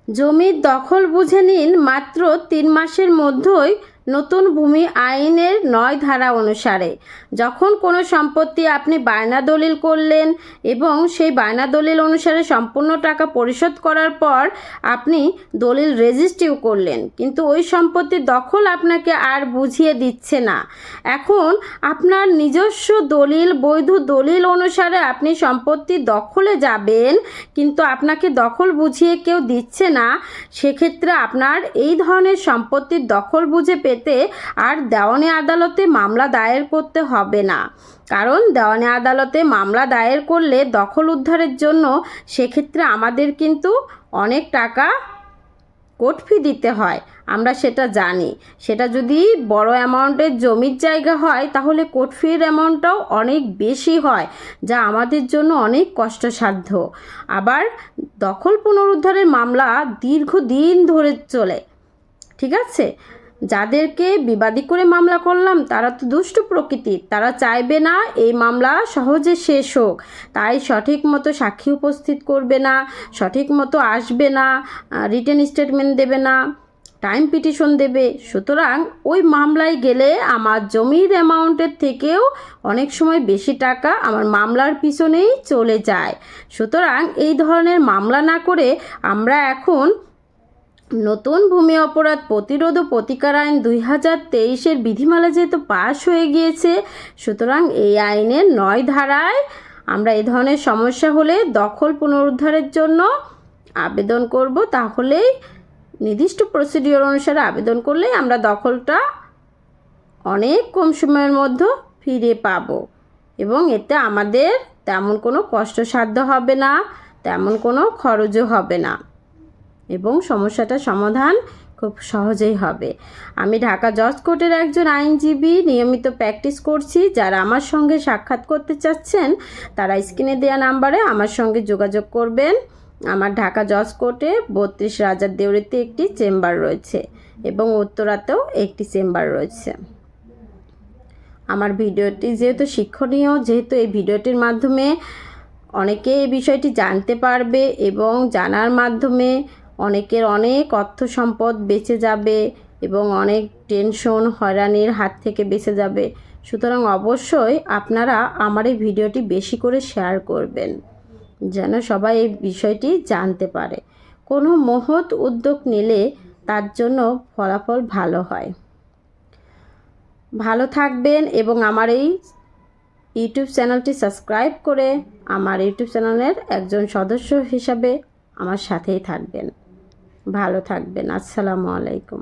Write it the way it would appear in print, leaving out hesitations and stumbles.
জমির দখল বুঝে নিন মাত্র 3 মাসের মধ্যেই নতুন ভূমি আইনের 9 ধারা অনুসারে। যখন কোনো সম্পত্তি আপনি বায়না দলিল করলেন এবং সেই বায়না দলিল অনুসারে সম্পূর্ণ টাকা পরিশোধ করার পর আপনি দলিল রেজিস্ট্রিও করলেন, কিন্তু ওই সম্পত্তির দখল আপনাকে আর বুঝিয়ে দিচ্ছে না। এখন আপনার নিজস্ব দলিল, বৈধ দলিল অনুসারে আপনি সম্পত্তি দখলে যাবেন, কিন্তু আপনাকে দখল বুঝিয়ে কেউ দিচ্ছে না। সেক্ষেত্রে আপনার এই ধরনের সম্পত্তির দখল বুঝে পেতে আর দেওয়ানি আদালতে মামলা দায়ের করতে হবে না। কারণ দেওয়ানি আদালতে মামলা দায়ের করলে দখল উদ্ধারের জন্য সেক্ষেত্রে আমাদের কিন্তু অনেক টাকা কোর্ট ফি দিতে হয়, আমরা সেটা জানি। সেটা যদি বড় অ্যামাউন্টের জমির জায়গা হয় তাহলে কোর্ট ফির অ্যামাউন্টটাও অনেক বেশি হয়, যা আমাদের জন্য অনেক কষ্টসাধ্য। আবার দখল পুনরুদ্ধারের মামলা দীর্ঘদিন ধরে চলে, ঠিক আছে? যাদেরকে বিবাদী করে মামলা করলাম তারা তো দুষ্ট প্রকৃতির, তারা চাইবে না এই মামলা সহজে শেষ হোক, তাই সঠিক মতো সাক্ষী উপস্থিত করবে না, সঠিক মতো আসবে না, রিটেন স্টেটমেন্ট দেবে না, টাইম পিটিশন দেবে। সুতরাং ওই মামলায় গেলে আমার জমির অ্যামাউন্টের থেকেও অনেক সময় বেশি টাকা আমার মামলার পিছনেই চলে যায়। সুতরাং এই ধরনের মামলা না করে আমরা এখন নতুন ভূমি অপরাধ প্রতিরোধ ও প্রতিকার আইন 2023-এর বিধিমালা যেহেতু পাশ হয়ে গিয়েছে, সুতরাং এই আইনের 9 ধারায় আমরা এই ধরনের সমস্যা হলে দখল পুনরুদ্ধারের জন্য আবেদন করব। তাহলেই নির্দিষ্ট প্রসিডিওর অনুসারে আবেদন করলেই আমরা দখলটা অনেক কম সময়ের মধ্যে ফিরে পাব এবং এতে আমাদের তেমন কোনো কষ্টসাধ্য হবে না, তেমন কোনো খরচও হবে না এবং সমস্যাটার সমাধান খুব সহজেই হবে। আমি ঢাকা জজ কোর্টের একজন আইনজীবী, নিয়মিত প্র্যাকটিস করছি। যারা আমার সঙ্গে সাক্ষাৎ করতে চাচ্ছেন তারা স্ক্রিনে দেওয়া নাম্বারে আমার সঙ্গে যোগাযোগ করবেন। আমার ঢাকা জজ কোর্টে 32 রাজার দেউরিতে একটি চেম্বার রয়েছে এবং উত্তরাতেও একটি চেম্বার রয়েছে। আমার ভিডিওটি যেহেতু শিক্ষণীয়, যেহেতু এই ভিডিওটির মাধ্যমে অনেকে এই বিষয়টি জানতে পারবে এবং জানার মাধ্যমে অনেকের অনেক অর্থ সম্পদ বেঁচে যাবে এবং অনেক টেনশন হয়রানির হাত থেকে বেঁচে যাবে। সুতরাং অবশ্যই আপনারা আমার এই ভিডিওটি বেশি করে শেয়ার করবেন যেন সবাই এই বিষয়টি জানতে পারে। কোনো মহৎ উদ্যোগ নিলে তার জন্য ফলাফল ভালো হয়। ভালো থাকবেন এবং আমার এই ইউটিউব চ্যানেলটি সাবস্ক্রাইব করে আমার ইউটিউব চ্যানেলের একজন সদস্য হিসাবে আমার সাথেই থাকবেন। ভালো থাকবেন। আসসালামু আলাইকুম।